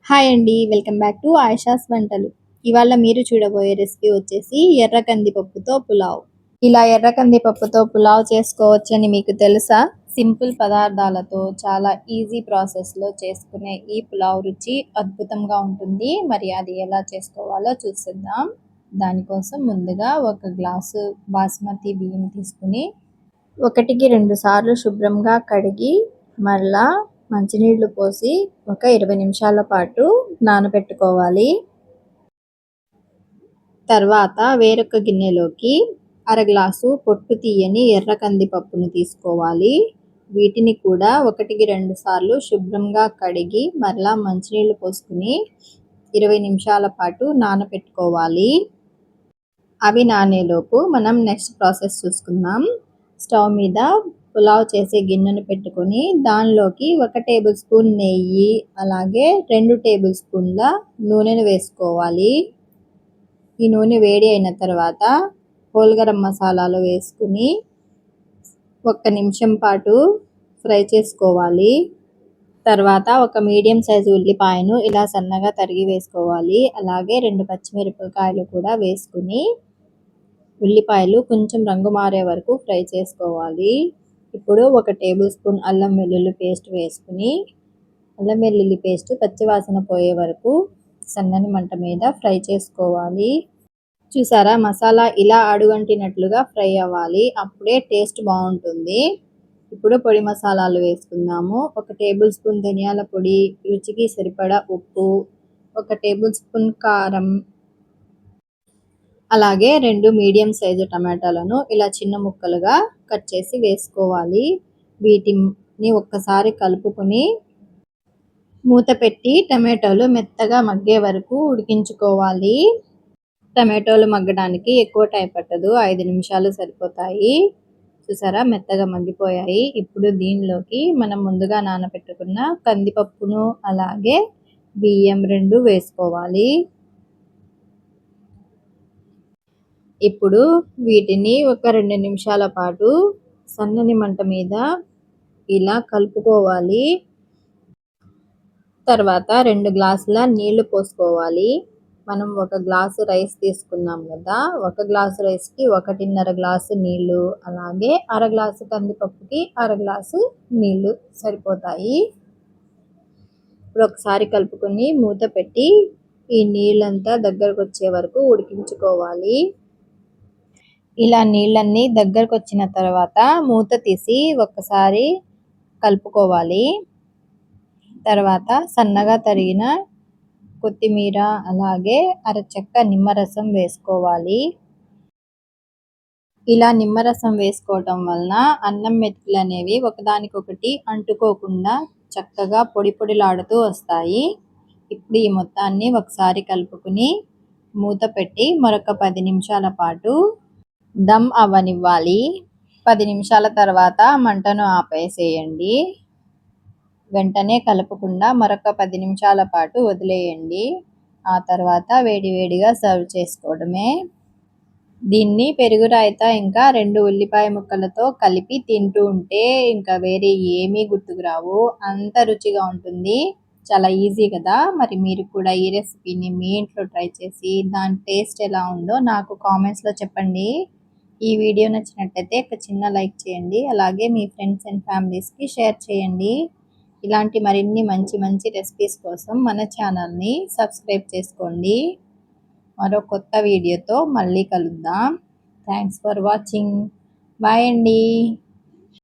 Hi అండి. Welcome back to Ayesha's వంటలు. ఇవాళ మీరు చూడబోయే రెసిపీ వచ్చేసి ఎర్ర కందిపప్పుతో పులావ్. ఇలా ఎర్ర కందిపప్పుతో పులావ్ చేసుకోవచ్చని మీకు తెలుసా? సింపుల్ పదార్థాలతో చాలా ఈజీ ప్రాసెస్లో చేసుకునే ఈ పులావ్ రుచి అద్భుతంగా ఉంటుంది. మరి అది ఎలా చేసుకోవాలో చూసేద్దాం. దానికోసం ముందుగా ఒక గ్లాసు బాస్మతి బియ్యం తీసుకుని 1-2 సార్లు శుభ్రంగా కడిగి మరలా మంచినీళ్లు పోసి ఒక 20 నిమిషాల పాటు నానబెట్టుకోవాలి. తర్వాత వేరొక గిన్నెలోకి అర గ్లాసు పొట్టు తీయని ఎర్ర కందిపప్పును తీసుకోవాలి. వీటిని కూడా 1-2 సార్లు శుభ్రంగా కడిగి మరలా మంచినీళ్లు పోసుకుని 20 నిమిషాల పాటు నానబెట్టుకోవాలి. అవి నానేలోపు మనం నెక్స్ట్ ప్రాసెస్ చూసుకుందాం. స్టవ్ మీద పులావ్ చేసే గిన్నెను పెట్టుకొని దానిలోకి 1 టేబుల్ స్పూన్ నెయ్యి అలాగే 2 టేబుల్ స్పూన్ల నూనెను వేసుకోవాలి. ఈ నూనె వేడి అయిన తర్వాత హోల్ గరం మసాలాలు వేసుకుని 1 నిమిషం పాటు ఫ్రై చేసుకోవాలి. తర్వాత ఒక మీడియం సైజు ఉల్లిపాయను ఇలా సన్నగా తరిగి వేసుకోవాలి. అలాగే 2 పచ్చిమిరపకాయలు కూడా వేసుకుని ఉల్లిపాయలు కొంచెం రంగు మారే వరకు ఫ్రై చేసుకోవాలి. ఇప్పుడు 1 టేబుల్ స్పూన్ అల్లం వెల్లుల్లి పేస్ట్ వేసుకుని అల్లం వెల్లుల్లి పేస్ట్ పచ్చివాసన పోయే వరకు సన్నని మంట మీద ఫ్రై చేసుకోవాలి. చూసారా, మసాలా ఇలా అడుగంటినట్లుగా ఫ్రై అవ్వాలి. అప్పుడే టేస్ట్ బాగుంటుంది. ఇప్పుడు పొడి మసాలాలు వేసుకుందాము. 1 టేబుల్ స్పూన్ ధనియాల పొడి, రుచికి సరిపడా ఉప్పు, 1 టేబుల్ స్పూన్ కారం, అలాగే 2 మీడియం సైజు టమాటాలను ఇలా చిన్న ముక్కలుగా కట్ చేసి వేసుకోవాలి. వీటిని ఒక్కసారి కలుపుకొని మూత పెట్టి టమాటోలు మెత్తగా మగ్గే వరకు ఉడికించుకోవాలి. టమాటోలు మగ్గడానికి ఎక్కువ టైం పట్టదు, 5 నిమిషాలు సరిపోతాయి. చూసారా, మెత్తగా మగ్గిపోయాయి. ఇప్పుడు దీనిలోకి మనం ముందుగా నానబెట్టుకున్న కందిపప్పును అలాగే బియ్యం 2 వేసుకోవాలి. ఇప్పుడు వీటిని ఒక 2 నిమిషాల పాటు సన్నని మంట మీద ఇలా కలుపుకోవాలి. తర్వాత 2 గ్లాసుల నీళ్లు పోసుకోవాలి. మనం 1 గ్లాసు రైస్ తీసుకున్నాం కదా, 1 గ్లాసు రైస్కి 1.5 గ్లాసు నీళ్లు అలాగే అర గ్లాసు కందిపప్పుకి అర గ్లాసు నీళ్లు సరిపోతాయి. ఇప్పుడు ఒకసారి కలుపుకొని మూత పెట్టి ఈ నీళ్ళంతా దగ్గరకు వచ్చే వరకు ఉడికించుకోవాలి. ఇలా నీళ్ళన్నీ దగ్గరకు వచ్చిన తర్వాత మూత తీసి ఒక్కసారి కలుపుకోవాలి. తర్వాత సన్నగా తరిగిన కొత్తిమీర అలాగే అరచెక్క నిమ్మరసం వేసుకోవాలి. ఇలా నిమ్మరసం వేసుకోవటం వలన అన్నం మెతుకులు అనేవి ఒకదానికొకటి అంటుకోకుండా చక్కగా పొడి పొడిలాడుతూ వస్తాయి. ఇప్పుడు ఈ మొత్తాన్ని ఒకసారి కలుపుకుని మూత పెట్టి మరొక 10 నిమిషాల పాటు దమ్ అవ్వనివ్వాలి. 10 నిమిషాల తర్వాత మంటను ఆపేసేయండి. వెంటనే కలపకుండా మరొక 10 నిమిషాల పాటు వదిలేయండి. ఆ తర్వాత వేడివేడిగా సర్వ్ చేసుకోవడమే. దీన్ని పెరుగు రాయితా ఇంకా 2 ఉల్లిపాయ ముక్కలతో కలిపి తింటూ ఉంటే ఇంకా వేరే ఏమీ గుర్తుకురావు, అంత రుచిగా ఉంటుంది. చాలా ఈజీ కదా. మరి మీరు కూడా ఈ రెసిపీని మీ ఇంట్లో ట్రై చేసి దాని టేస్ట్ ఎలా ఉందో నాకు కామెంట్స్లో చెప్పండి. ఈ వీడియో నచ్చినట్లయితే ఒక చిన్న లైక్ చేయండి. అలాగే మీ ఫ్రెండ్స్ అండ్ ఫ్యామిలీస్కి షేర్ చేయండి. ఇలాంటి మరిన్ని మంచి మంచి రెసిపీస్ కోసం మన ఛానల్ని సబ్స్క్రైబ్ చేసుకోండి. మరో కొత్త వీడియోతో మళ్ళీ కలుద్దాం. Thanks for watching. బాయ్ అండి.